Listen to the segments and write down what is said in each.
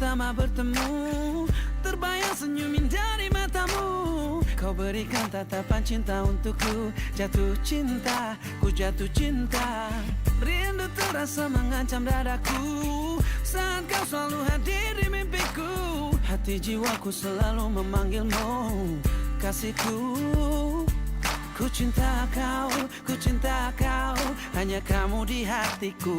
pertama bertemu, terbayang senyum dari matamu. Kau berikan tatapan cinta untukku. Jatuh cinta, ku jatuh cinta. Rindu terasa mengancam dadaku saat kau selalu hadir di mimpiku. Hati jiwaku selalu memanggilmu, kasihku. Ku cinta kau, hanya kamu di hatiku.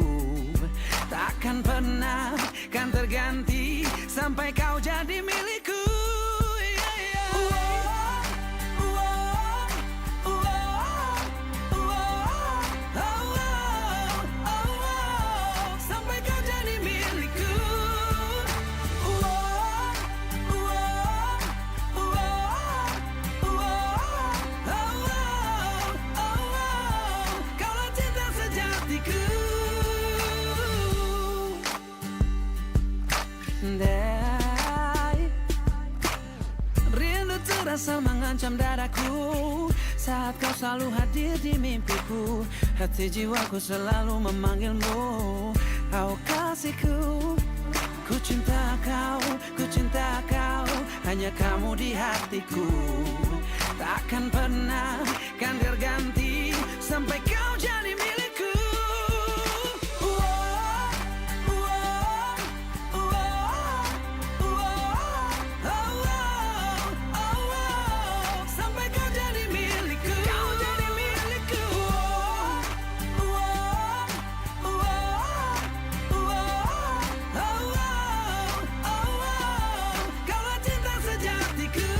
Takkan pernah kan terganti sampai kau jadi milikku. Sampai kau jadi milikku. Kaulah cinta sejatiku. Rindu terasa mengancam dadaku saat kau selalu hadir di mimpiku. Hati jiwaku selalu memanggilmu, oh kasihku. Ku cinta kau, hanya kamu di hatiku. Takkan pernah kan terganti sampai kau jadi milikku. Sampai kau jadi milikku. Kau jadi milikku. Kaulah cinta sejatiku.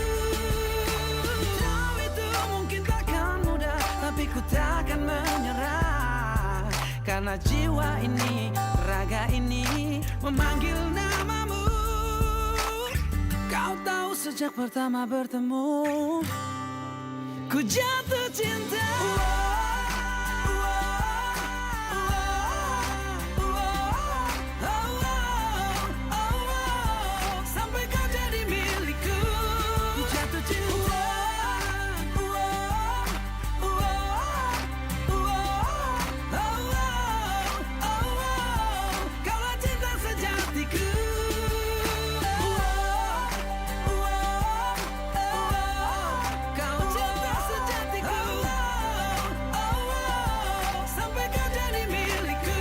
Tahu itu mungkin takkan mudah, tapi ku takkan menyerah. Karena jiwa ini, raga ini memanggil namamu. Kau tahu sejak pertama bertemu, ku jatuh cinta. Sampai kau jadi milikku. Ku jatuh cinta. Kaulah cinta sejatiku. Kau cinta sejatiku. Sampai kau jadi milikku.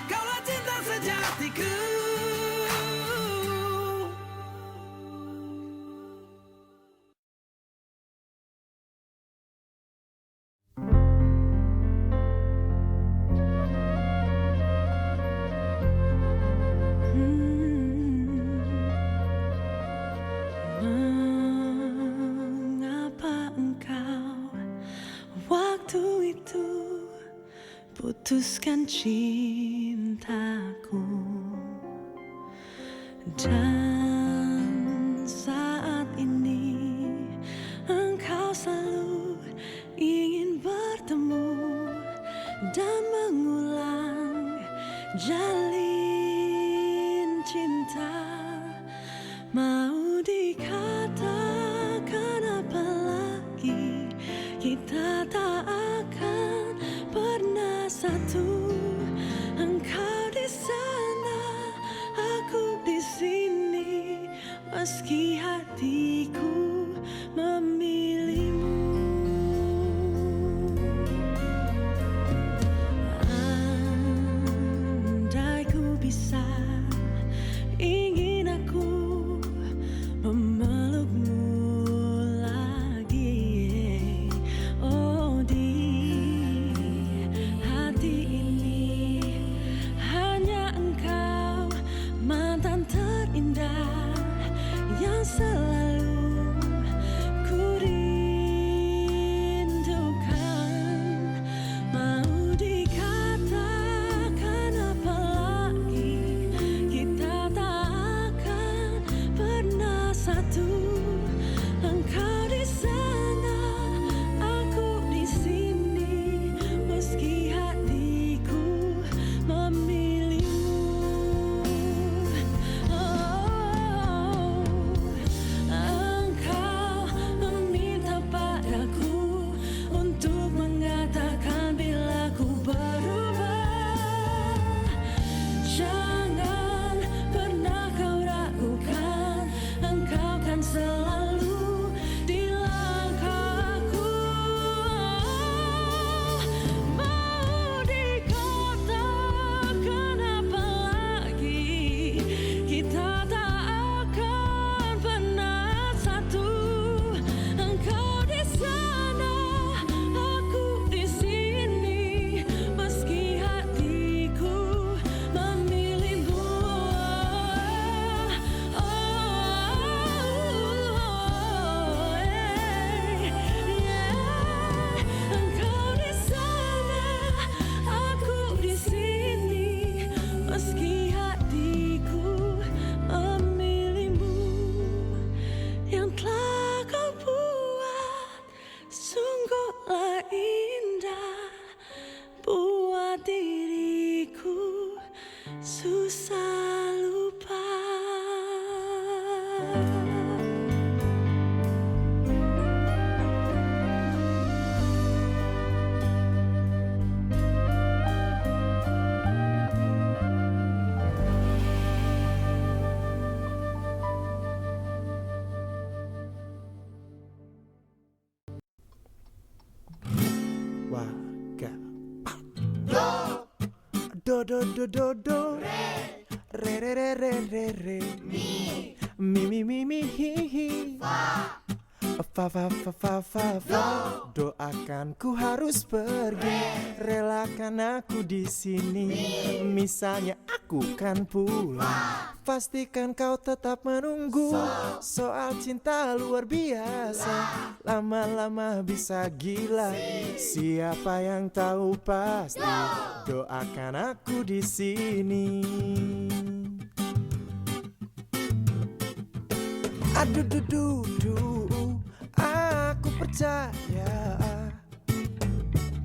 Kaulah cinta sejatiku. Mengapa engkau waktu itu putuskan cintaku, dan saat ini engkau selalu ingin bertemu dan mengulang jalin cinta. Mau dikatakan apa lagi, kita tak akan pernah satu. Engkau di sana, aku di sini, meski hatiku memilihmu. Andai ku bisa, ingin aku memelukmu lagi. Oh, di hati ini susah lupa. Do do do do do re re re re re re mi hi hi fa fa fa fa fa fa. Doakan ku harus pergi, relakan aku di sini. Misalnya aku kan pulang, pastikan kau tetap menunggu. Soal cinta luar biasa, lama-lama bisa gila. Siapa yang tahu pasti, doakan aku di sini. Aduh duh duh duh, aku percaya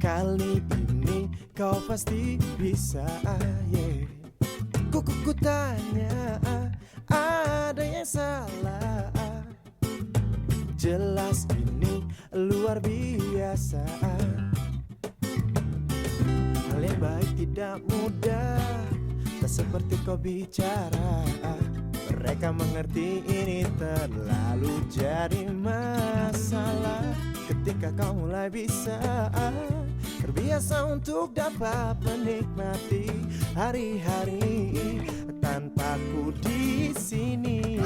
kali ini kau pasti bisa. Yeah. Ku tanya, ada yang salah? Jelas ini luar biasa. Hal yang baik tidak mudah, tak seperti kau bicara. Mereka mengerti ini terlalu jadi masalah. Ketika kau mulai bisa terbiasa untuk dapat menikmati hari-hari tanpa ku di sini.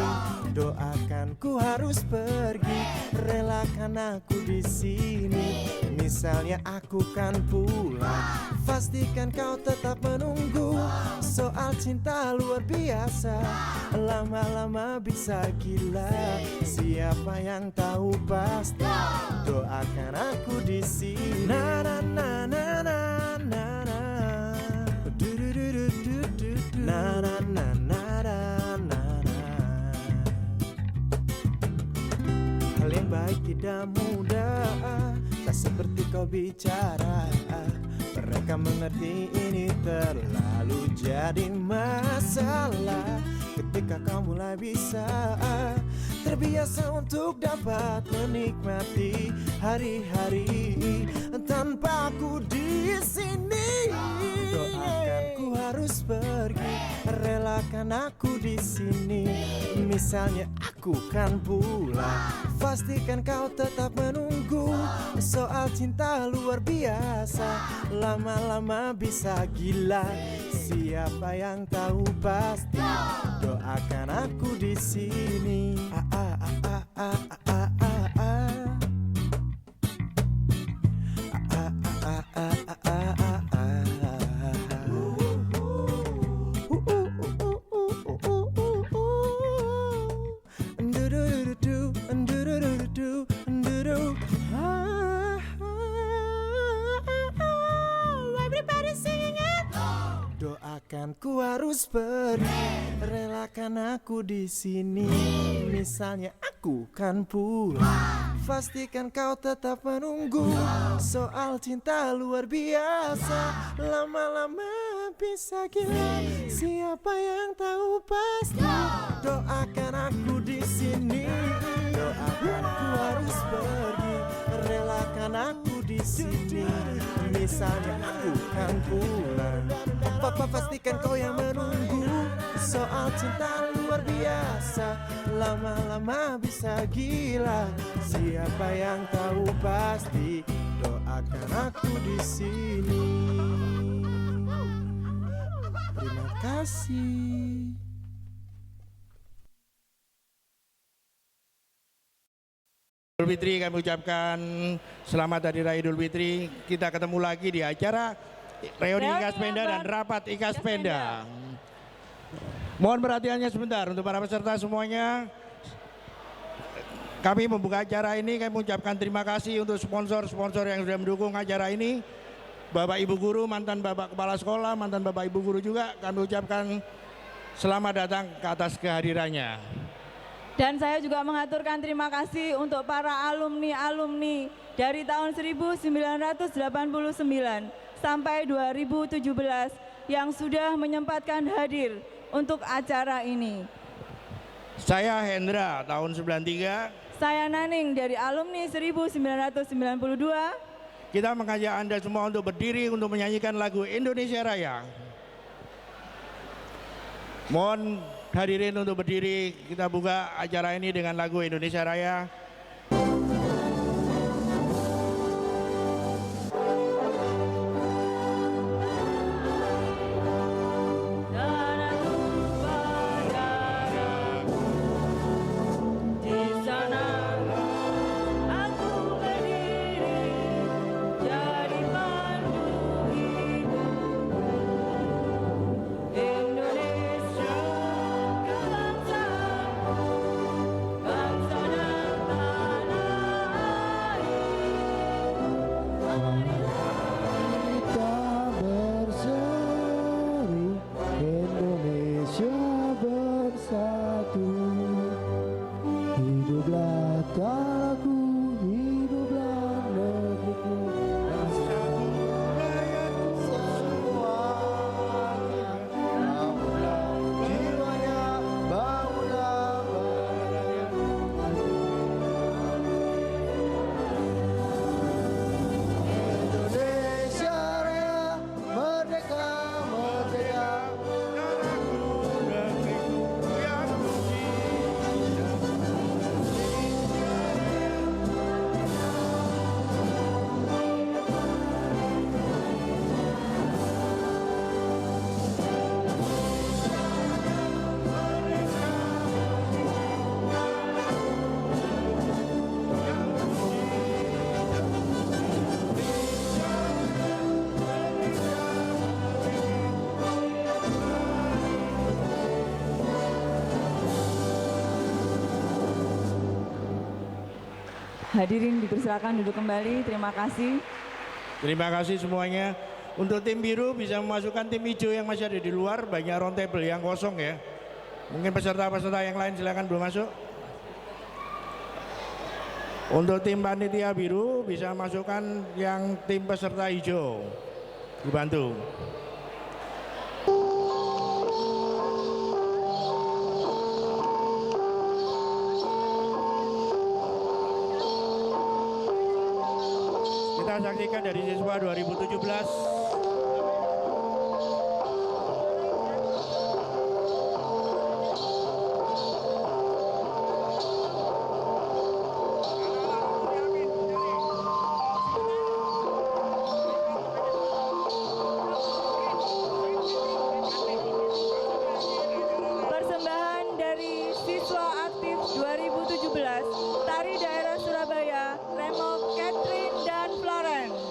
Doakan ku harus pergi, relakan aku di sini. Misalnya aku kan pulang, pastikan kau tetap menunggu. Soal cinta luar biasa, lama-lama bisa gila. Siapa yang tahu pasti, doakan aku di sini. Na na na na na na na, du du du du du du, na na na na na na na. Hal yang baik tidak mudah, tak seperti kau bicara. Mereka mengerti ini terlalu jadi masalah. Ketika kau mulai bisa terbiasa untuk dapat menikmati hari-hari tanpa aku di sini. Doakan ku harus pergi, relakan aku di sini. Misalnya aku kan pulang, pastikan kau tetap menunggu. Soal cinta luar biasa, lama-lama bisa gila. Siapa yang tahu pasti, doakan aku di sini. Doakan ku harus pergi, relakan aku di sini. Misalnya aku kan pulang, pastikan kau tetap menunggu. Soal cinta luar biasa, lama-lama bisa gila. Siapa yang tahu pasti, doakan aku di sini. Doakan ku harus pergi, relakan aku di sini. Misalnya aku kan pulang, Papa pastikan kau yang menunggu. Soal cinta luar biasa, lama-lama bisa gila. Siapa yang tahu pasti, doakan aku di sini. Terima kasih. Idul Fitri kami ucapkan selamat Hari Raya Idul Fitri. Kita ketemu lagi di acara reuni Ikaspenda dan rapat Ikaspenda. Mohon perhatiannya sebentar untuk para peserta semuanya. Kami membuka acara ini, kami mengucapkan terima kasih untuk sponsor-sponsor yang sudah mendukung acara ini. Bapak Ibu Guru, mantan Bapak Kepala Sekolah, mantan Bapak Ibu Guru juga kami ucapkan selamat datang ke atas kehadirannya. Dan saya juga mengaturkan terima kasih untuk para alumni-alumni dari tahun 1989 sampai 2017 yang sudah menyempatkan hadir untuk acara ini. Saya Hendra, tahun 93. Saya Naning dari alumni 1992. Kita mengajak Anda semua untuk berdiri untuk menyanyikan lagu Indonesia Raya. Mohon hadirin untuk berdiri, kita buka acara ini dengan lagu Indonesia Raya. Hadirin dipersilakan duduk kembali, terima kasih. Terima kasih semuanya. Untuk tim biru bisa memasukkan tim hijau yang masih ada di luar, banyak round table yang kosong ya. Mungkin peserta-peserta yang lain silakan belum masuk. Untuk tim panitia biru bisa masukkan yang tim peserta hijau. Dibantu. Kita saksikan dari siswa 2017. Persembahan dari siswa aktif 2017, Tari Daerah Surabaya, Remo, Catherine, dan Florence.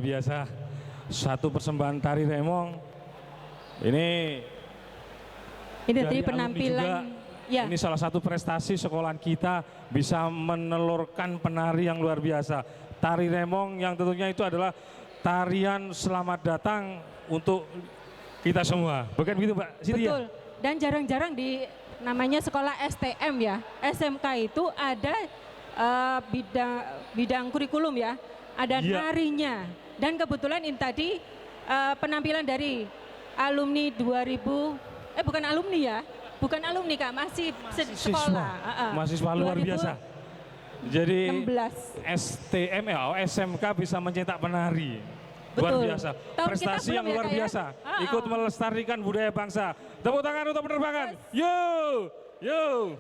biasa. Satu persembahan tari remong. Ini Dari dari alumni penampilan. juga. Ya, Ini salah satu prestasi sekolahan kita bisa menelurkan penari yang luar biasa. Tari remong yang tentunya itu adalah tarian selamat datang untuk kita semua. Bukan begitu Mbak Siti ya? betul. Dan jarang-jarang di namanya sekolah STM ya. SMK itu ada bidang kurikulum ya. Ada Iya. narinya. Dan kebetulan ini tadi penampilan dari alumni 2000, bukan alumni ya. Bukan alumni Kak, masih sekolah. Mahasiswa luar biasa. Jadi 16. STM ya, SMK bisa mencetak penari. Luar Betul. biasa. Tahun Prestasi kita yang belum ya, luar Kak, ya? biasa. Ikut melestarikan budaya bangsa. Tepuk tangan untuk penerbangan. Yo! Yo!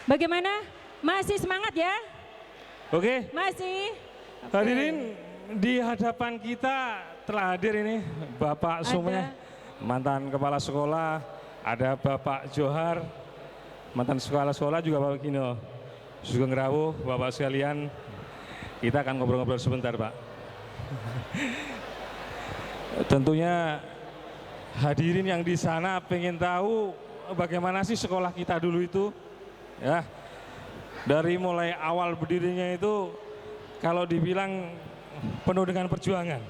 Bagaimana? Masih semangat ya? Oke, Masih? hadirin di hadapan kita telah hadir ini Bapak Sumeh, mantan kepala sekolah, ada Bapak Johar, mantan sekolah juga Bapak Kino, Sugeng Rawuh, Bapak sekalian, kita akan ngobrol-ngobrol sebentar Pak. Tentunya hadirin yang di sana pengen tahu bagaimana sih sekolah kita dulu itu, ya. Dari mulai awal berdirinya itu kalau dibilang penuh dengan perjuangan.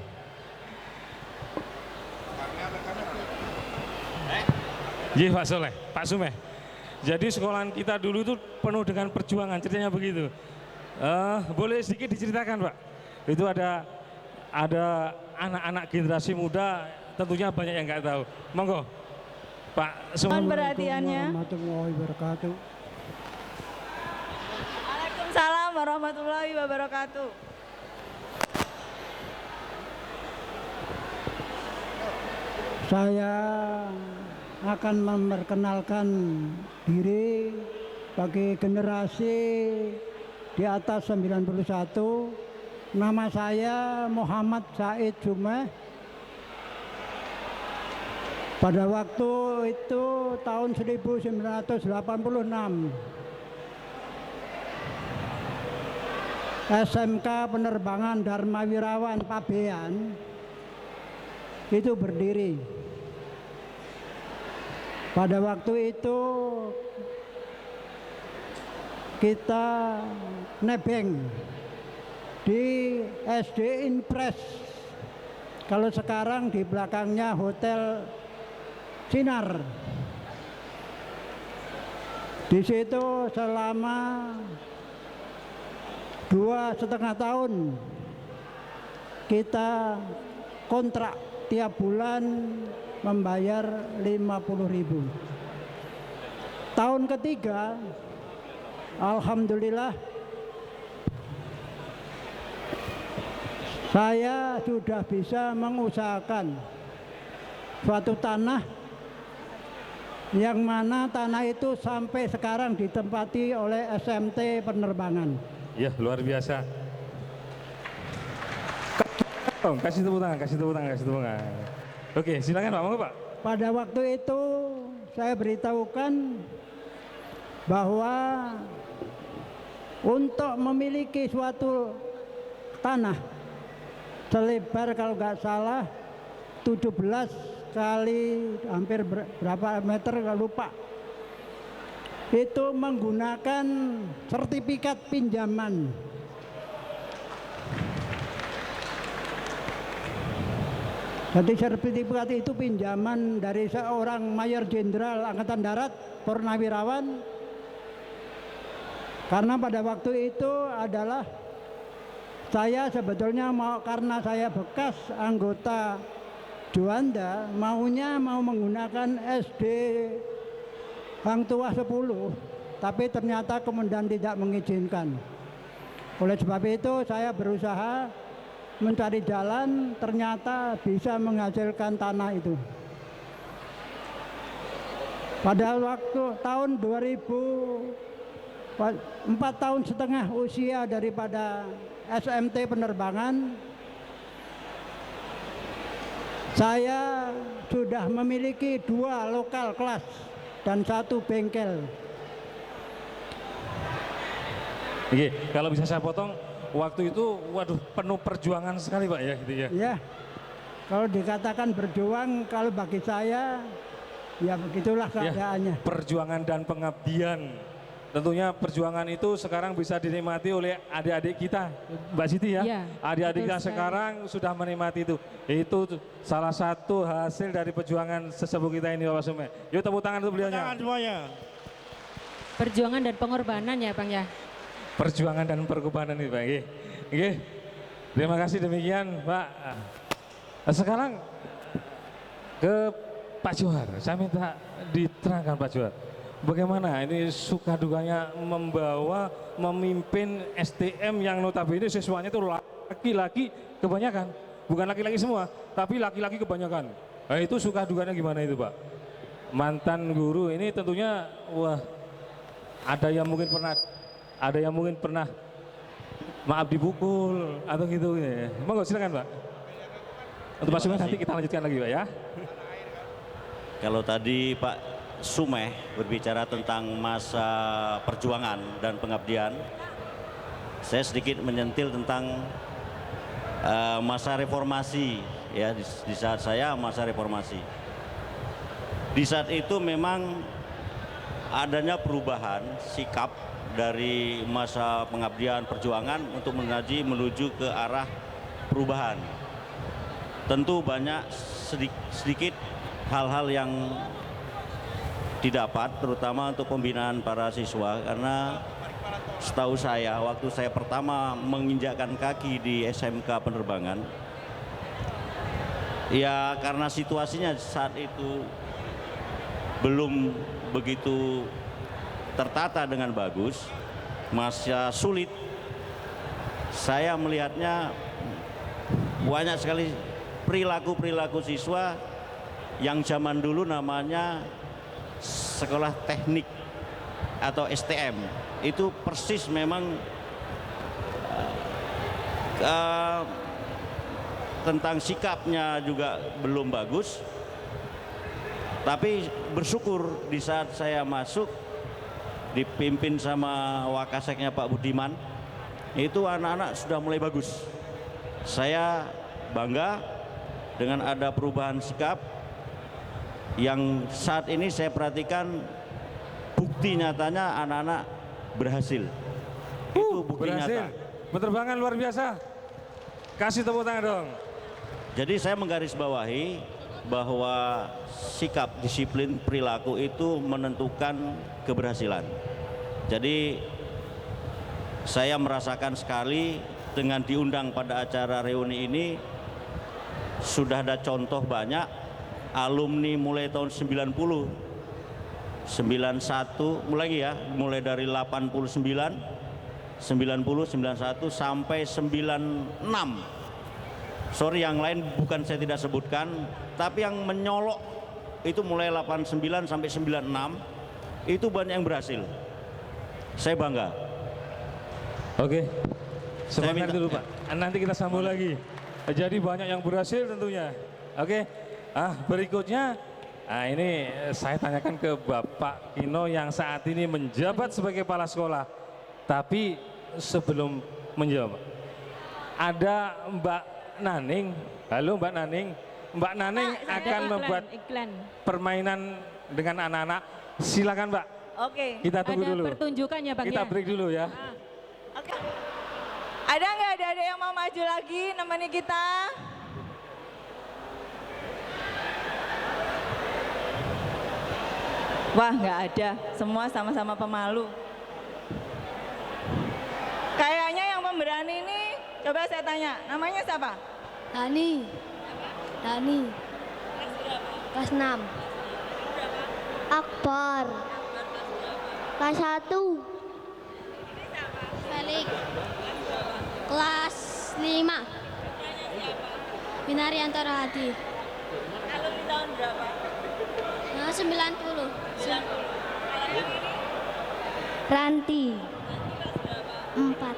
Iya Pak Soleh, Pak Sumeh. Jadi sekolahan kita dulu itu penuh dengan perjuangan, ceritanya begitu. Boleh sedikit diceritakan Pak? Itu ada anak-anak generasi muda, tentunya banyak yang nggak tahu. Monggo, Pak Sumeh. Mohon perhatiannya. Warahmatullahi wabarakatuh. Waalaikumsalam warahmatullahi wabarakatuh. Saya akan memperkenalkan diri bagi generasi di atas 91. Nama saya Muhammad Said Sumeh. Pada waktu itu tahun 1986. SMK Penerbangan Dharma Wirawan Pabean itu berdiri. Pada waktu itu kita nebeng di SD Impres. Kalau sekarang di belakangnya Hotel Sinar. Di situ selama 2,5 tahun kita kontrak tiap bulan membayar 50.000. Tahun ketiga, alhamdulillah saya sudah bisa mengusahakan suatu tanah yang mana tanah itu sampai sekarang ditempati oleh SMT Penerbangan. Ya luar biasa. Kasih tepuk tangan. Oke, silakan Pak, monggo Pak. Pada waktu itu saya beritahukan bahwa untuk memiliki suatu tanah selebar kalau nggak salah 17 kali hampir berapa meter nggak lupa, itu menggunakan sertifikat pinjaman. Jadi sertifikat itu pinjaman dari seorang Mayor Jenderal Angkatan Darat Purnawirawan. Karena pada waktu itu adalah saya sebetulnya mau, karena saya bekas anggota Juanda, maunya mau menggunakan SD Hang Tuah 10, tapi ternyata komandan tidak mengizinkan. Oleh sebab itu saya berusaha mencari jalan, ternyata bisa menghasilkan tanah itu. Pada waktu tahun 4 tahun setengah usia daripada SMT Penerbangan, saya sudah memiliki 2 lokal kelas dan 1 bengkel. Oke, kalau bisa saya potong, waktu itu waduh penuh perjuangan sekali Pak ya gitu ya. Ya, kalau dikatakan berjuang, kalau bagi saya, ya begitulah keadaannya. Perjuangan dan pengabdian. Tentunya perjuangan itu sekarang bisa dinikmati oleh adik-adik kita, Mbak Siti ya. Iya, Adik-adik betul kita sekali. sekarang sudah menikmati itu. Itu salah satu hasil dari perjuangan sesepuh kita ini Bapak Sume. Yuk tepuk tangan untuk beliaunya. Tangan semuanya. Perjuangan dan pengorbanan ya Bang ya. Perjuangan dan pengorbanan itu Pak. Oke. Terima kasih demikian Pak. Sekarang ke Pak Johar. Saya minta diterangkan Pak Johar. Bagaimana ini suka dukanya memimpin STM yang notabene siswanya itu laki-laki kebanyakan. Bukan laki-laki semua, tapi laki-laki kebanyakan. Nah itu suka dukanya gimana itu Pak? Mantan guru ini tentunya wah ada yang mungkin pernah maaf dipukul atau gitu ya. Monggo silakan Pak. Untuk Pak Sumeh nanti kita lanjutkan lagi Pak ya. Kalau tadi Pak Sumeh berbicara tentang masa perjuangan dan pengabdian, saya sedikit menyentil tentang masa reformasi ya di saat saya masa reformasi. Di saat itu memang adanya perubahan sikap dari masa pengabdian perjuangan untuk menuju ke arah perubahan. Tentu banyak sedikit hal-hal yang didapat terutama untuk pembinaan para siswa, karena setahu saya waktu saya pertama menginjakkan kaki di SMK penerbangan ya karena situasinya saat itu belum begitu tertata dengan bagus, masih sulit. Saya melihatnya banyak sekali perilaku siswa yang zaman dulu namanya sekolah teknik atau STM, itu persis memang tentang sikapnya juga belum bagus. Tapi bersyukur di saat saya masuk dipimpin sama Wakaseknya Pak Budiman, itu anak-anak sudah mulai bagus. Saya bangga dengan ada perubahan sikap yang saat ini saya perhatikan bukti nyatanya anak-anak berhasil. Itu bukti berhasil. nyata. Penerbangan luar biasa. Kasih tepuk tangan dong. Jadi saya menggarisbawahi bahwa sikap, disiplin, perilaku itu menentukan keberhasilan. Jadi saya merasakan sekali dengan diundang pada acara reuni ini sudah ada contoh banyak alumni mulai tahun 90, 91, mulai dari 89, 90, 91 sampai 96. Sorry yang lain bukan saya tidak sebutkan, tapi yang menyolok itu mulai 89 sampai 96 itu banyak yang berhasil. Saya bangga. Oke. Sebentar minta- dulu Pak. Nanti kita sambung lagi. Jadi banyak yang berhasil tentunya. Oke. Berikutnya, ini saya tanyakan ke Bapak Kino yang saat ini menjabat sebagai kepala sekolah. Tapi sebelum menjawab, ada Mbak Naning. Halo Mbak Naning. Mbak Naning akan membuat iklan. permainan dengan anak-anak. Silakan Mbak. Oke. Kita tunggu Ada dulu. pertunjukannya Bang Kita ya. break dulu ya. Oke. Ada nggak ada yang mau maju lagi nemeni kita? Wah, nggak ada. Semua sama-sama pemalu. Kayaknya yang pemberani ini, coba saya tanya, namanya siapa? Dani. Kelas 6. Akbar. Kelas 1. Felix. Kelas 5. Binarianto Hadi. Alumni tahun berapa? 90. Ranti. 4.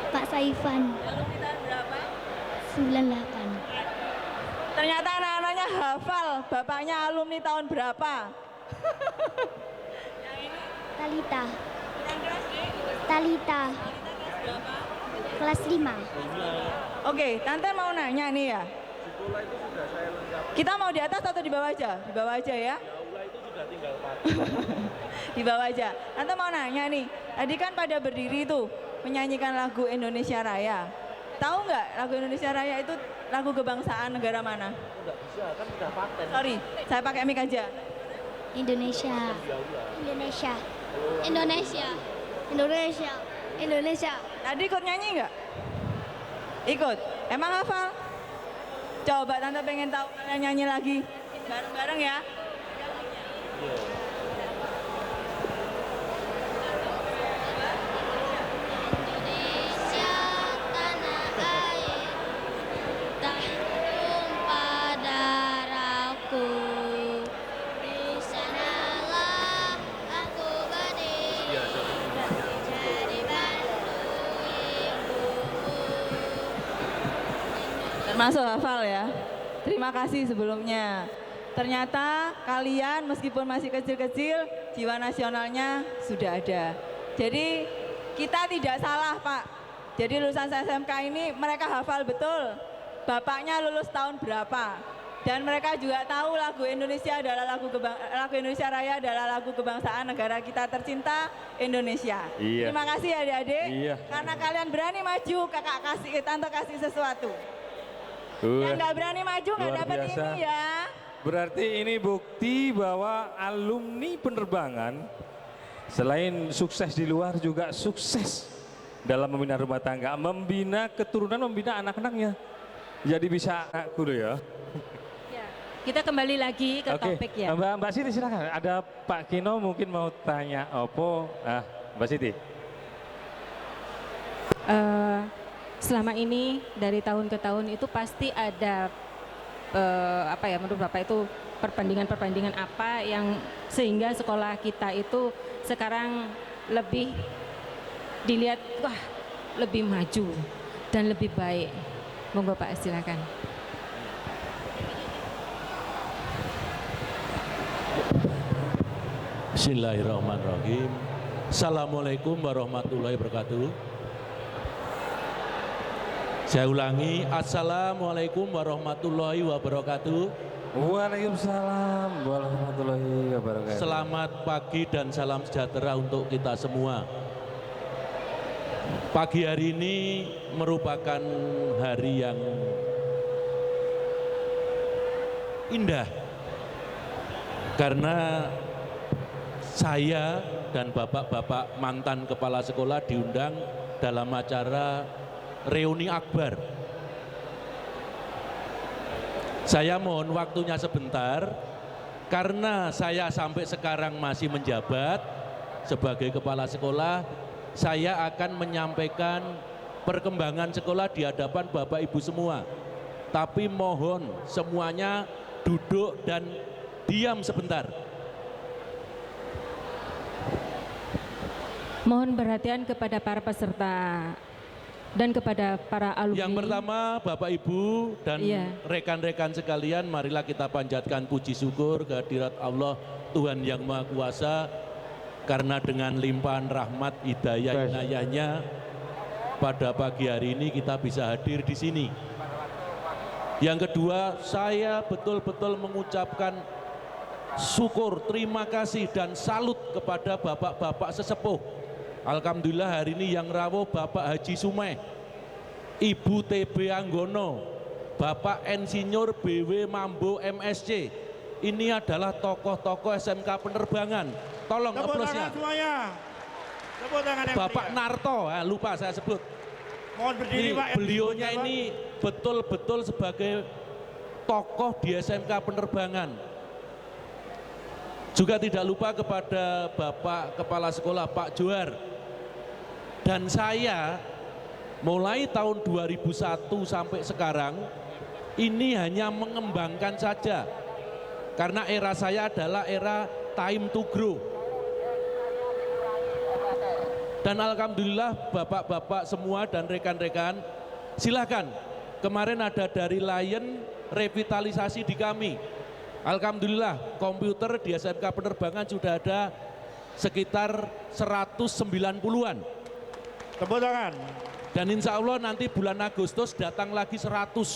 Pak Saifan. Alumni tahun berapa? 98. Ternyata anak-anaknya hafal bapaknya alumni tahun berapa. Talita. Talita. Kelas 5. Oke, Tante mau nanya nih ya. Kita mau di atas atau di bawah aja? Di bawah aja ya. Di bawah aja. Tante mau nanya nih. Tadi kan pada berdiri tuh menyanyikan lagu Indonesia Raya. Tahu nggak lagu Indonesia Raya itu lagu kebangsaan negara mana? Nggak bisa, kan udah paten. Sorry, saya pakai mic aja. Indonesia. Indonesia. Indonesia. Indonesia. Indonesia. Tadi ikut nyanyi nggak? Ikut. Emang hafal? Coba Tante pengen tahu kalian nyanyi lagi bareng-bareng ya. Indonesia tanah air, tumpah darahku. Di sanalah aku berdiri, jadi bantu ibuku. Termasuk hafal ya. Terima kasih sebelumnya. Ternyata kalian meskipun masih kecil-kecil, jiwa nasionalnya sudah ada. Jadi kita tidak salah Pak. Jadi lulusan SMK ini mereka hafal betul bapaknya lulus tahun berapa. Dan mereka juga tahu lagu Indonesia adalah lagu Indonesia Raya adalah lagu kebangsaan negara kita tercinta Indonesia. Iya. Terima kasih adik-adik. Iya. Karena kalian berani maju, Tante kasih sesuatu. Yang nggak berani maju nggak Luar dapat biasa. ini ya. Berarti ini bukti bahwa alumni penerbangan selain sukses di luar juga sukses dalam membina rumah tangga, membina keturunan, membina anak-anaknya. Jadi bisa anakku dulu ya. Ya, kita kembali lagi ke Oke, topik ya. Mbak Siti silakan. Ada Pak Kino mungkin mau tanya apa? Mbak Siti. Selama ini dari tahun ke tahun itu pasti ada menurut Bapak itu perbandingan apa yang sehingga sekolah kita itu sekarang lebih dilihat wah lebih maju dan lebih baik. Monggo Pak silakan. Bismillahirrahmanirrahim. Assalamualaikum warahmatullahi wabarakatuh. Saya ulangi, Assalamualaikum warahmatullahi wabarakatuh. Waalaikumsalam warahmatullahi wabarakatuh. Selamat pagi dan salam sejahtera untuk kita semua. Pagi hari ini merupakan hari yang indah karena saya dan bapak-bapak mantan kepala sekolah diundang dalam acara reuni akbar. Saya mohon waktunya sebentar karena saya sampai sekarang masih menjabat sebagai kepala sekolah. Saya akan menyampaikan perkembangan sekolah di hadapan Bapak Ibu semua. Tapi mohon semuanya duduk dan diam sebentar. Mohon perhatian kepada para peserta dan kepada para alumni. Yang pertama Bapak Ibu dan rekan-rekan sekalian, marilah kita panjatkan puji syukur kehadirat Allah Tuhan Yang Maha Kuasa, karena dengan limpahan rahmat hidayah inayahnya pada pagi hari ini kita bisa hadir di sini. Yang kedua, saya betul-betul mengucapkan syukur, terima kasih dan salut kepada bapak-bapak sesepuh. Alhamdulillah hari ini yang rawuh Bapak Haji Sumeh, Ibu TB Anggono, Bapak Insinyur BW Mambo MSC. Ini adalah tokoh-tokoh SMK penerbangan. Tolong aplausnya. Semuanya. Tepuk tangan yang Bapak meriah. Narto, lupa saya sebut. Mohon berdiri Pak. Beliaunya ini betul-betul sebagai tokoh di SMK penerbangan. Juga tidak lupa kepada Bapak Kepala Sekolah Pak Johar. Dan saya mulai tahun 2001 sampai sekarang ini hanya mengembangkan saja. Karena era saya adalah era time to grow. Dan alhamdulillah bapak-bapak semua dan rekan-rekan, silakan. Kemarin ada dari Lion revitalisasi di kami. Alhamdulillah komputer di SMK penerbangan sudah ada sekitar 190-an. Tepuk tangan. Dan insya Allah nanti bulan Agustus datang lagi 120.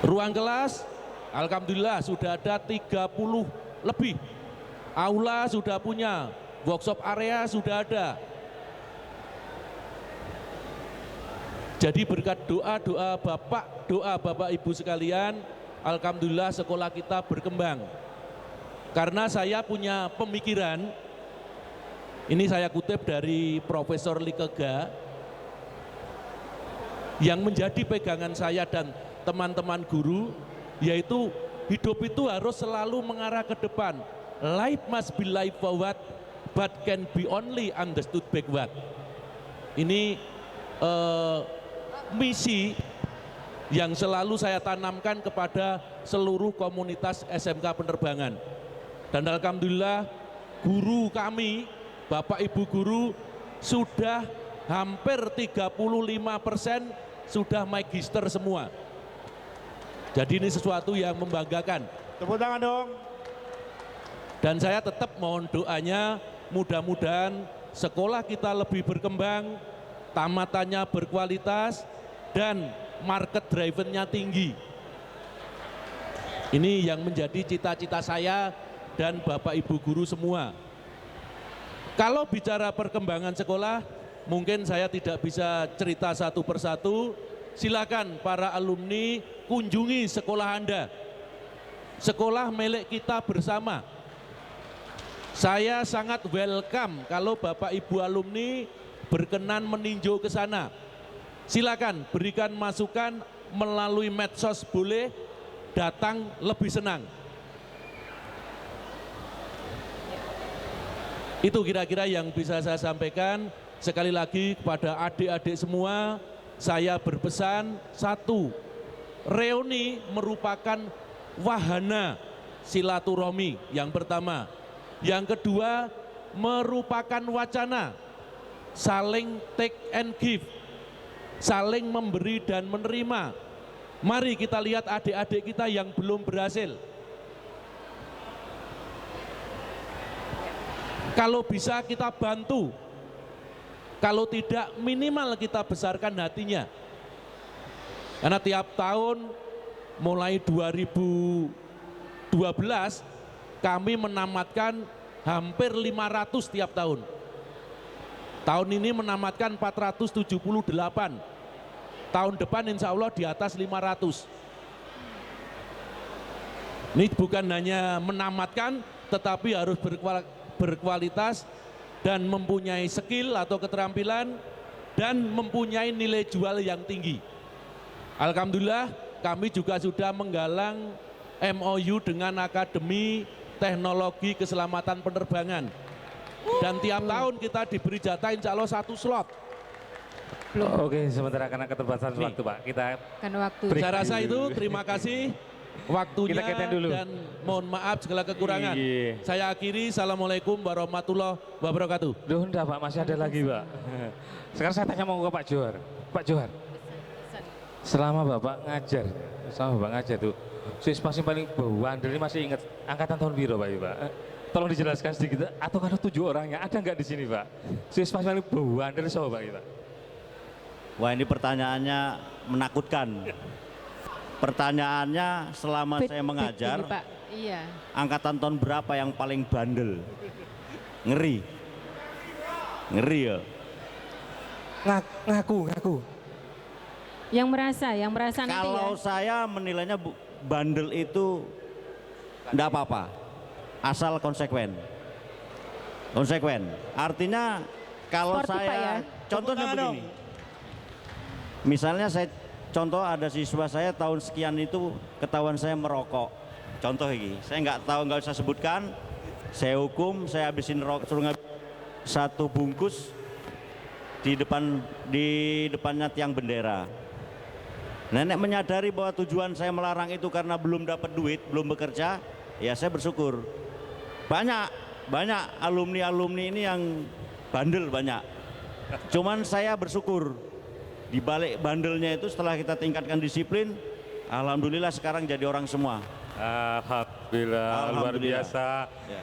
Ruang kelas, alhamdulillah sudah ada 30 lebih. Aula sudah punya, workshop area sudah ada. Jadi berkat doa Bapak Ibu sekalian, alhamdulillah sekolah kita berkembang. Karena saya punya pemikiran, ini saya kutip dari Profesor Likega, yang menjadi pegangan saya dan teman-teman guru, yaitu hidup itu harus selalu mengarah ke depan. Life must be life forward, but can be only understood backward. Ini misi yang selalu saya tanamkan kepada seluruh komunitas SMK Penerbangan. Dan alhamdulillah guru kami, Bapak Ibu guru, sudah hampir 35% sudah magister semua. Jadi ini sesuatu yang membanggakan. Tepuk tangan dong. Dan saya tetap mohon doanya, mudah-mudahan sekolah kita lebih berkembang, tamatannya berkualitas, dan market driven-nya tinggi. Ini yang menjadi cita-cita saya dan Bapak Ibu guru semua. Kalau bicara perkembangan sekolah, mungkin saya tidak bisa cerita satu persatu. Silakan para alumni kunjungi sekolah Anda. Sekolah milik kita bersama. Saya sangat welcome kalau Bapak Ibu alumni berkenan meninjau ke sana. Silakan berikan masukan melalui medsos boleh, datang lebih senang. Itu kira-kira yang bisa saya sampaikan. Sekali lagi kepada adik-adik semua, saya berpesan, satu, reuni merupakan wahana silaturahmi yang pertama. Yang kedua, merupakan wacana saling take and give, saling memberi dan menerima. Mari kita lihat adik-adik kita yang belum berhasil. Kalau bisa kita bantu, kalau tidak minimal kita besarkan hatinya. Karena tiap tahun mulai 2012 kami menamatkan hampir 500 tiap tahun. Tahun ini menamatkan 478. Tahun depan insya Allah di atas 500. Ini bukan hanya menamatkan, tetapi harus berkualitas dan mempunyai skill atau keterampilan dan mempunyai nilai jual yang tinggi. Alhamdulillah kami juga sudah menggalang MOU dengan Akademi Teknologi Keselamatan Penerbangan. Dan tiap tahun kita diberi jatah insya Allah 1 slot. Oke, sementara karena keterbatasan waktu Pak, kita Kan waktu. Saya rasa itu, terima kasih waktunya Kita dulu. dan mohon maaf segala kekurangan. Iya. Saya akhiri, Assalamualaikum warahmatullahi wabarakatuh. Duh, enggak Pak, masih ada lagi Pak. Sekarang saya tanya mau ke Pak Johar. Pak Johar, selama Bapak ngajar tuh, siswa yang paling bandel ini masih ingat angkatan tahun biru Pak? Tolong dijelaskan sedikit, atau kalau 7 orangnya ada nggak di sini Pak? Siswa yang paling bandel siapa Pak? Wah, ini pertanyaannya menakutkan. Pertanyaannya selama saya mengajar, Pak. Iya. angkatan tahun berapa yang paling bandel? Ngeri. Ngeri ya. Ngaku. Yang merasa nanti ya. Kalau saya menilainya bandel itu enggak apa-apa. Asal konsekuen. Konsekuen. Artinya kalau Sportif, Pak, ya? saya contohnya Tepuk tangan begini. Misalnya saya contoh ada siswa saya tahun sekian itu ketahuan saya merokok. Contoh ini, saya nggak usah sebutkan. Saya hukum, saya habisin rokok, suruh ngambil 1 bungkus di depannya tiang bendera. Nenek menyadari bahwa tujuan saya melarang itu karena belum dapat duit, belum bekerja, ya saya bersyukur. Banyak alumni ini yang bandel banyak. Cuman saya bersyukur di balik bandelnya itu setelah kita tingkatkan disiplin, alhamdulillah sekarang jadi orang semua. Alhamdulillah, luar biasa. Ya.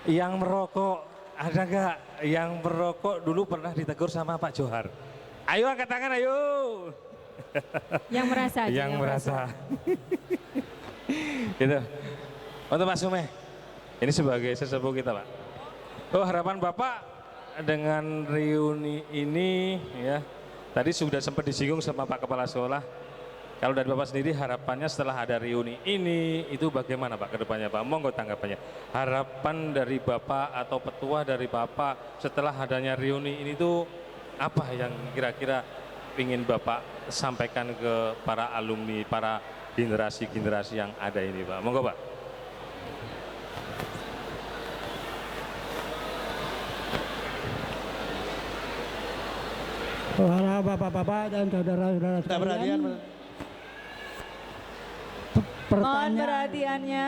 Yang merokok ada nggak yang merokok dulu pernah ditegur sama Pak Johar? Ayo angkat tangan, ayo. Yang merasa aja. Yang merasa. Gitu. Untuk Pak Sumeh, ini sebagai sesepuh kita Pak. Oh, harapan Bapak dengan reuni ini ya, tadi sudah sempat disinggung sama Pak Kepala Sekolah. Kalau dari Bapak sendiri harapannya setelah ada reuni ini itu bagaimana Pak ke depannya Pak? Monggo tanggapannya. Harapan dari Bapak atau petua dari Bapak setelah adanya reuni ini tuh apa yang kira-kira ingin Bapak sampaikan ke para alumni, para generasi-generasi yang ada ini Pak? Monggo Pak. Para bapak-bapak dan saudara-saudara sekalian, Mohon perhatiannya.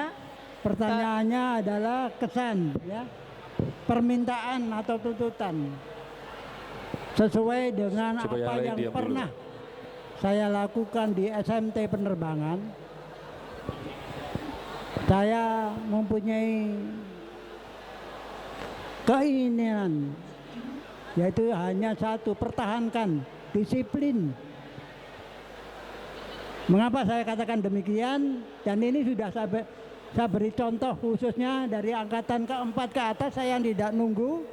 pertanyaannya adalah kesan, ya, permintaan atau tuntutan sesuai dengan Coba apa yang diam dulu, pernah Pak. saya lakukan di SMT Penerbangan. Saya mempunyai keinginan, yaitu hanya satu, pertahankan disiplin. Mengapa saya katakan demikian? Dan ini sudah saya beri contoh khususnya dari angkatan keempat ke atas, saya yang tidak nunggu.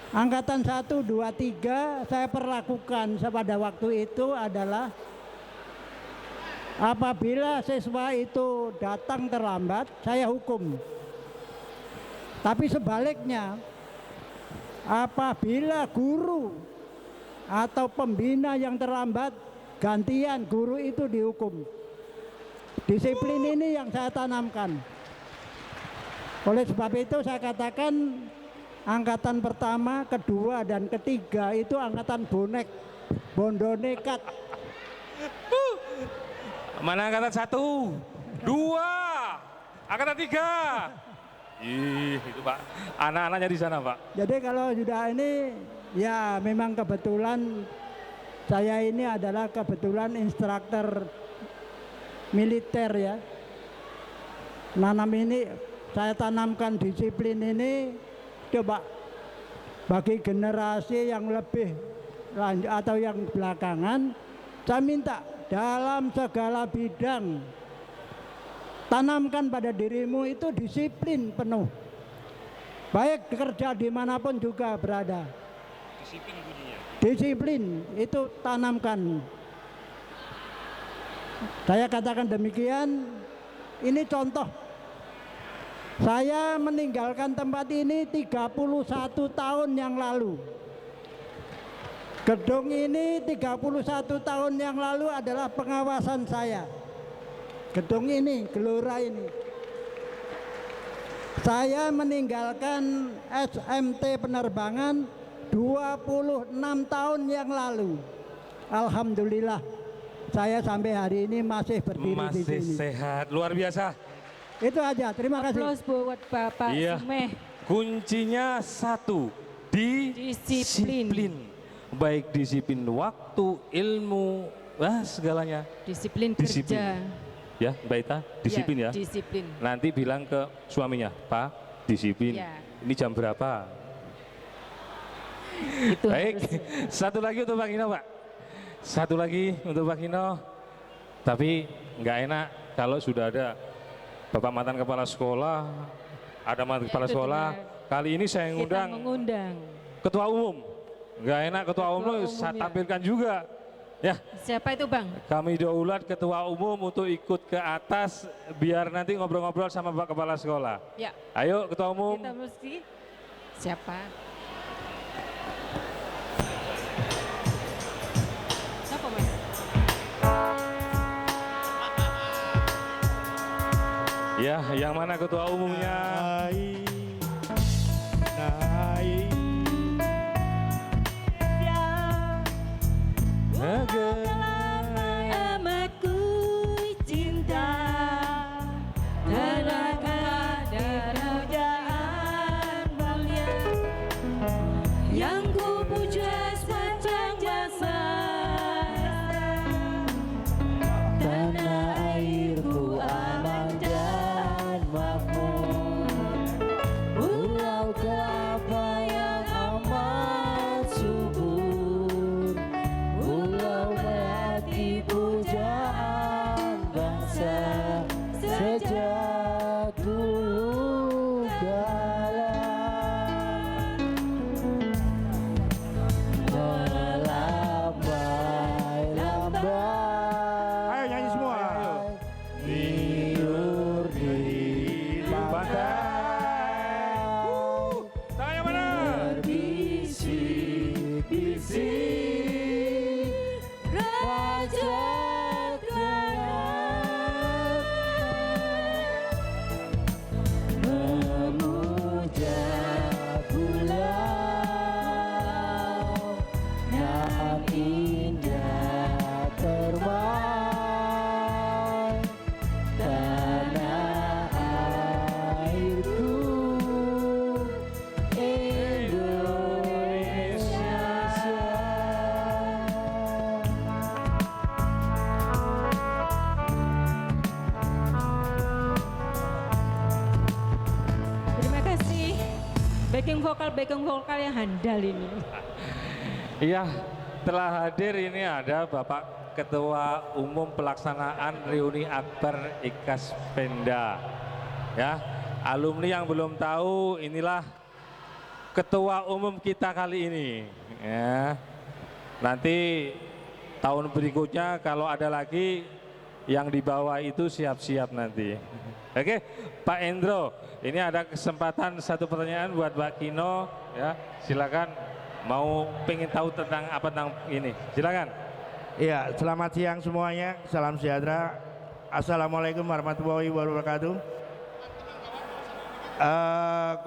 Angkatan 1, 2, 3 saya perlakukan pada waktu itu adalah apabila siswa itu datang terlambat, saya hukum. Tapi sebaliknya, apabila guru atau pembina yang terlambat, gantian guru itu dihukum. Disiplin ini yang saya tanamkan. Oleh sebab itu saya katakan angkatan pertama, kedua, dan ketiga itu angkatan bonek, bondo nekat. Mana angkatan 1, 2, angkatan 3. Ih, itu Pak, anak-anaknya di sana Pak. Jadi kalau sudah ini, ya memang kebetulan saya ini adalah kebetulan instruktur militer ya. Nanam ini, saya tanamkan disiplin ini, coba bagi generasi yang lebih lanjut atau yang belakangan, saya minta dalam segala bidang tanamkan pada dirimu itu disiplin penuh. Baik kerja dimanapun juga berada. Disiplin bunyinya. Disiplin itu tanamkan. Saya katakan demikian, ini contoh. Saya meninggalkan tempat ini 31 tahun yang lalu. Gedung ini 31 tahun yang lalu adalah pengawasan saya. Gedung ini, Gelora ini. Saya meninggalkan SMT Penerbangan 26 tahun yang lalu. Alhamdulillah, saya sampai hari ini masih berdiri di Masih sini. sehat, luar biasa. Itu aja, terima kasih. Aplaus buat Bapak Iya. Sumeh. Kuncinya satu, disiplin. Baik disiplin waktu, ilmu, segalanya. Disiplin Disiplin. kerja. Ya, Mbak Ita, disiplin ya. Disiplin. Nanti bilang ke suaminya, Pak, disiplin. Ya. Ini jam berapa? Itu Baik, harus. satu lagi untuk Pak Kino, Pak. Satu lagi untuk Pak Kino. Tapi nggak enak kalau sudah ada Bapak mantan kepala sekolah, ada mantan kepala itu sekolah. benar. Kali ini saya Kita ngundang mengundang. ketua umum. Nggak enak ketua umum umum, saya ya. tampilkan juga. Ya, Siapa itu Bang? kami daulat ketua umum untuk ikut ke atas biar nanti ngobrol-ngobrol sama Pak Kepala Sekolah. Ya, Ayo ketua umum. kita mesti siapa? Siapa Mas? Ya, yang mana ketua umumnya? Naik. Amatku cinta tenaga dan pujaan mulia yang ku puja sepanjang masa. Tanah airku aman dan makmur. backing vokal yang handal ini. Iya, telah hadir ini ada Bapak Ketua Umum Pelaksanaan Reuni Akbar IKAS Pemda. Ya, alumni yang belum tahu, inilah Ketua Umum kita kali ini. Ya, nanti tahun berikutnya kalau ada lagi yang di bawah itu siap-siap nanti. Oke, Pak Endro, ini ada kesempatan satu pertanyaan buat Mbak Kino. Ya, silakan. Mau pengen tahu tentang apa tentang ini, silakan. Iya, selamat siang semuanya, salam sejahtera. Assalamualaikum warahmatullahi wabarakatuh.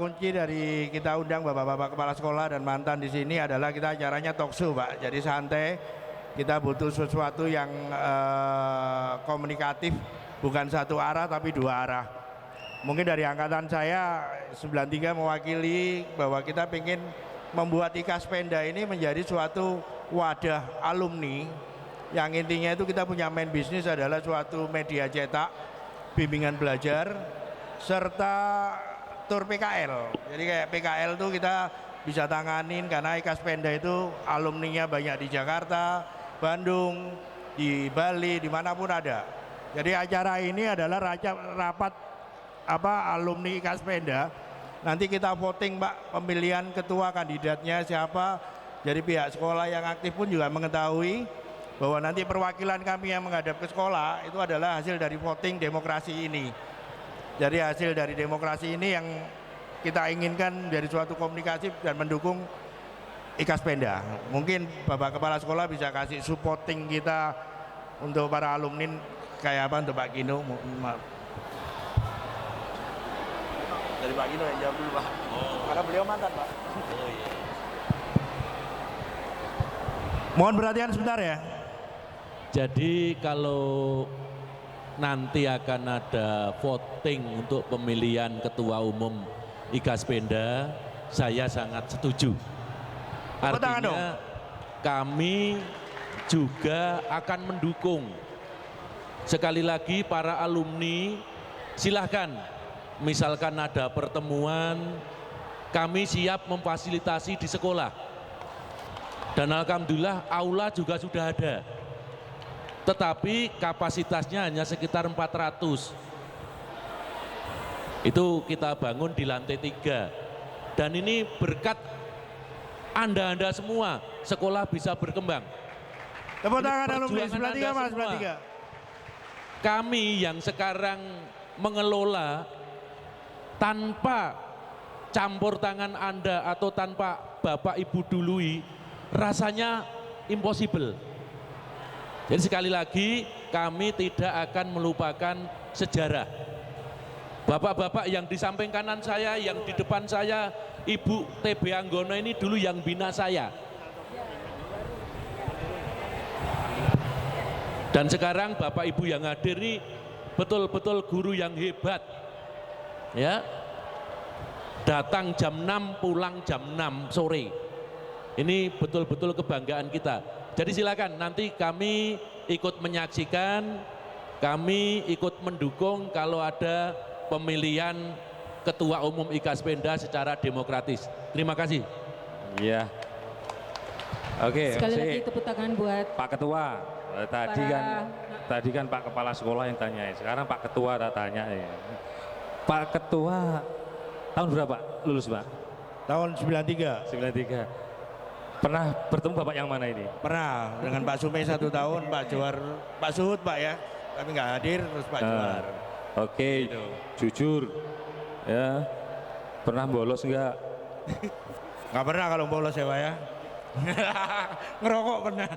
Kunci dari kita undang bapak-bapak kepala sekolah dan mantan di sini adalah kita acaranya talk show, Pak. Jadi santai, kita butuh sesuatu yang komunikatif, bukan satu arah tapi dua arah. Mungkin dari angkatan saya 93 mewakili bahwa kita ingin membuat IKAS Pemda ini menjadi suatu wadah alumni yang intinya itu kita punya main bisnis adalah suatu media cetak, bimbingan belajar, serta tur PKL. Jadi kayak PKL itu kita bisa tanganin karena IKAS Pemda itu alumninya banyak di Jakarta, Bandung, di Bali, dimanapun ada. Jadi acara ini adalah rapat alumni IKAS Pemda. Nanti kita voting, Pak, pemilihan ketua kandidatnya siapa. Jadi pihak sekolah yang aktif pun juga mengetahui bahwa nanti perwakilan kami yang menghadap ke sekolah itu adalah hasil dari voting demokrasi ini. Jadi hasil dari demokrasi ini yang kita inginkan dari suatu komunikasi dan mendukung IKAS Pemda. Mungkin Bapak Kepala Sekolah bisa kasih supporting kita untuk para alumni kayak apa untuk Pak Kino. Maaf. Dari Pak Gino yang jawab dulu, Pak. Karena beliau mantan, Pak. Oh iya. Mohon perhatian sebentar ya. Jadi kalau nanti akan ada voting untuk pemilihan Ketua Umum IKAS Pemda, saya sangat setuju. Artinya kami juga akan mendukung. Sekali lagi para alumni silahkan. Misalkan ada pertemuan, kami siap memfasilitasi di sekolah. Dan alhamdulillah aula juga sudah ada. Tetapi kapasitasnya hanya sekitar 400. Itu kita bangun di lantai 3. Dan ini berkat Anda-anda semua, sekolah bisa berkembang. Tepuk tangan alumni 93, Mas, 93. Kami yang sekarang mengelola tanpa campur tangan Anda atau tanpa Bapak Ibu dului, rasanya impossible. Jadi sekali lagi kami tidak akan melupakan sejarah. Bapak-bapak yang di samping kanan saya, yang di depan saya, Ibu TB Anggono ini dulu yang bina saya. Dan sekarang Bapak Ibu yang hadir ini betul-betul guru yang hebat. Ya, datang jam 6, pulang jam 6 sore. Ini betul-betul kebanggaan kita. Jadi silakan nanti kami ikut menyaksikan, kami ikut mendukung kalau ada pemilihan Ketua Umum IKAS Pemda secara demokratis. Terima kasih. Iya. Oke. Sekali lagi tepuk tangan buat Pak Ketua. Tadi kan Pak Kepala Sekolah yang tanya, sekarang Pak Ketua tanya ya. Pak Ketua tahun berapa lulus, Pak? Tahun 93. 93. Pernah bertemu Bapak yang mana ini? Pernah dengan Pak Sume 1 tahun, Pak Johar, Pak Suhut, Pak ya. Tapi nggak hadir, terus Pak Johar. Oke, jujur ya. Pernah bolos enggak? Nggak pernah kalau bolos ya, Pak ya. Ngerokok pernah.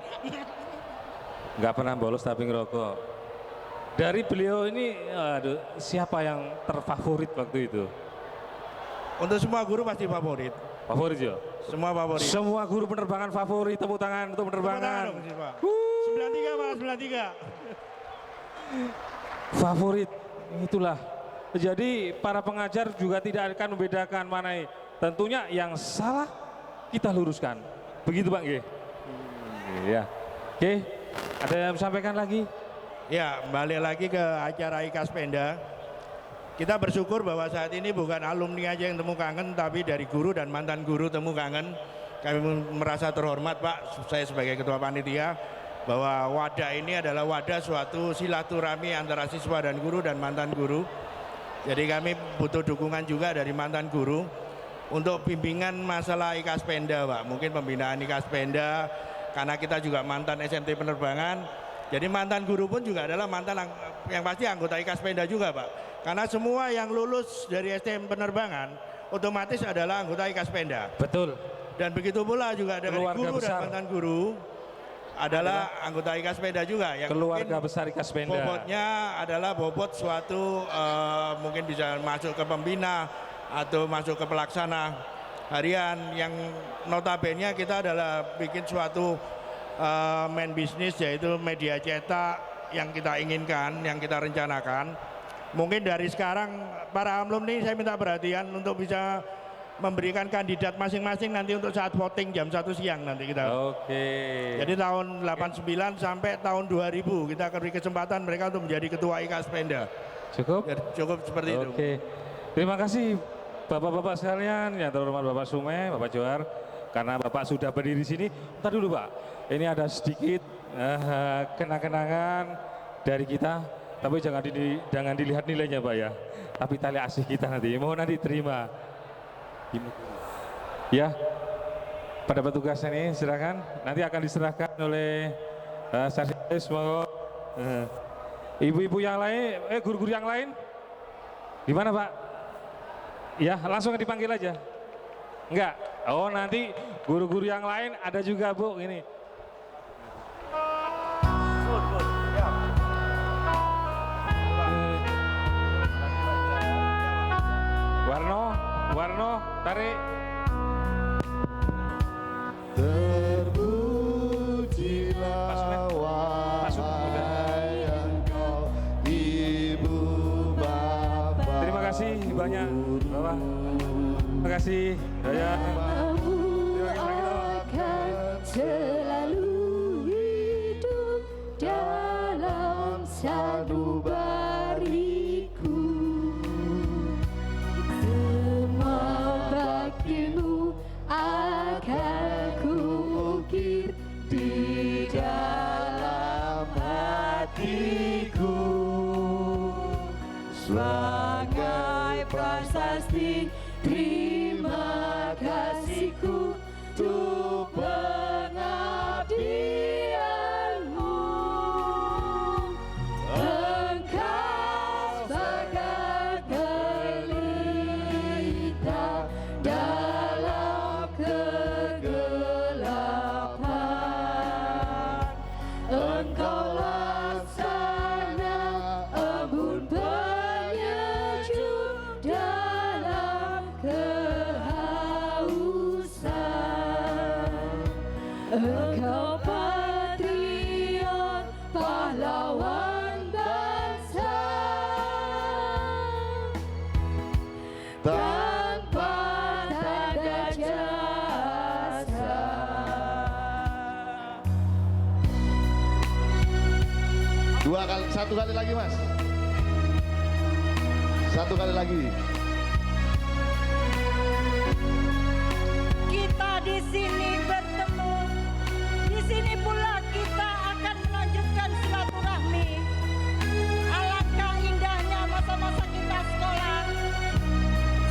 Nggak pernah bolos tapi ngerokok. Dari beliau ini, siapa yang terfavorit waktu itu? Untuk semua guru pasti favorit. Favorit ya? Semua favorit. Semua guru penerbangan favorit, tepuk tangan untuk penerbangan. 93, Pak, 93. Favorit, itulah. Jadi para pengajar juga tidak akan membedakan mana. Tentunya yang salah kita luruskan. Begitu, Pak G. Ya. Oke, ada yang sampaikan lagi? Ya, balik lagi ke acara IKAS Pemda. kita bersyukur bahwa saat ini bukan alumni aja yang temu kangen, tapi dari guru dan mantan guru temu kangen. Kami merasa terhormat Pak, saya sebagai ketua panitia, bahwa wadah ini adalah wadah suatu silaturahmi antara siswa dan guru dan mantan guru. Jadi kami butuh dukungan juga dari mantan guru untuk bimbingan masalah Ikaspenda Pak, mungkin pembinaan Ikaspenda, karena kita juga mantan SMT penerbangan. Jadi mantan guru pun juga adalah mantan yang pasti anggota Ikaspenda juga Pak, karena semua yang lulus dari STM penerbangan otomatis adalah anggota Ikaspenda. Betul. Dan begitu pula juga dari guru besar. dan mantan guru adalah anggota Ikaspenda juga, yang keluarga besar Ikaspenda. bobotnya adalah bobot suatu mungkin bisa masuk ke pembina atau masuk ke pelaksana harian, yang notabene kita adalah bikin suatu main bisnis, yaitu media cetak yang kita inginkan, yang kita rencanakan. Mungkin dari sekarang para alumni saya minta perhatian untuk bisa memberikan kandidat masing-masing nanti untuk saat voting jam 1 siang nanti kita. Oke. Jadi tahun 89 sampai tahun 2000 kita beri kesempatan mereka untuk menjadi ketua Ikaspenda. Cukup? Ya, cukup seperti itu. Oke. Terima kasih Bapak-bapak sekalian, yang terhormat Bapak Sume, Bapak Johar, karena Bapak sudah berdiri di sini. Bentar dulu Pak, ini ada sedikit kenang-kenangan dari kita, tapi jangan dilihat nilainya Pak ya, tapi tali asih kita nanti, mohon nanti terima. Ya, pada petugas ini silakan, nanti akan diserahkan oleh Sarsis, monggo. Ibu-ibu yang lain, guru-guru yang lain, di mana Pak? Ya, langsung dipanggil aja. Enggak? Oh, nanti guru-guru yang lain ada juga Bu, ini. Warno, tarik. Terpujilah wahai Engkau, Ibu Bapa. Terima kasih banyak, Bapak. Terima kasih. Saya akan selalu hidup dalam sanubariku. Semua baktimu akan kuukir di dalam hatiku sebagai prasasti. Terima kasihku untuk pengabdianmu. Engkau sebagai pelita dalam kegelapan. Engkau laksana embun penyejuk dalam kehausan. Engkau patriot, pahlawan bangsa, tanpa tanda jasa. Satu kali lagi Mas. Satu kali lagi. Kita di sini bertemu, di sini pula kita akan melanjutkan silaturahmi. Alangkah indahnya masa-masa kita sekolah.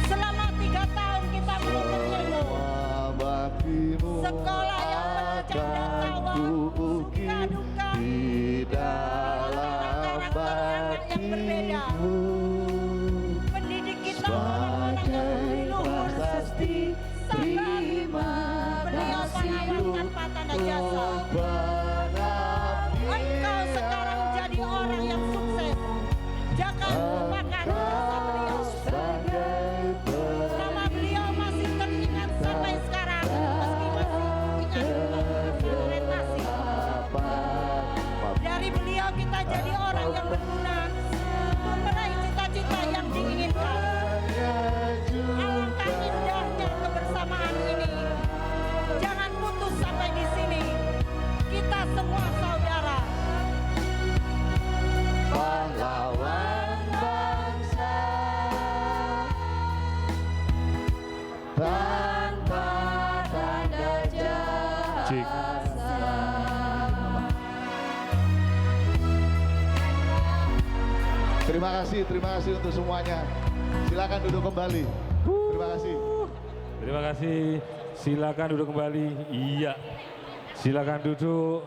Selama 3 tahun kita menuntut ilmu. Sekolah yang penuh canda tawa, suka duka, di dalam karakter yang berbeda. Pendidik kita sebagai prasasti. Terima beliau pahlawan tanpa tanda jasa. Engkau sekarang menjadi orang yang sukses. Jangan lupakan jasa beliau. Nama beliau masih teringat sampai sekarang, meski masih ingat prestasi. Dari beliau kita jadi orang yang berguna, meraih cita-cita yang diinginkan. Alangkah indahnya kebersamaan ini. Jangan putus sampai di sini. Kita semua saudara. Pahlawan bangsa. Terima kasih untuk semuanya. Silakan duduk kembali. Terima kasih. Terima kasih. Silakan duduk kembali. Iya. Silakan duduk.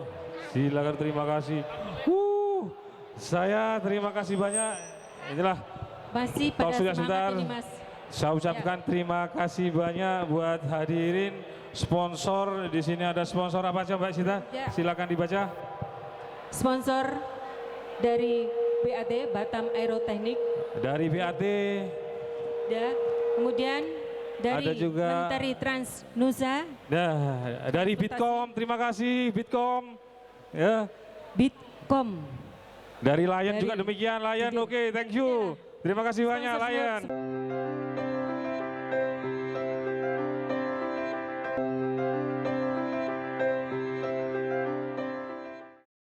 Silakan, terima kasih. Saya terima kasih banyak. Inilah. Masih pada semangat sebentar. ini Mas. Saya ucapkan terima kasih banyak buat hadirin sponsor. Di sini ada sponsor apa aja Mbak Sita? Ya. Silakan dibaca. Sponsor dari BAT Batam Aeroteknik. Dari BAT. Ya. Kemudian dari Ada juga Menteri Trans Nusa. Nah, dari Bitkom, terima kasih Bitkom. Ya. Bitkom. Dari Lion Dari juga demikian, Lion, oke, thank you. Terima kasih banyak Sponsor Lion. semua.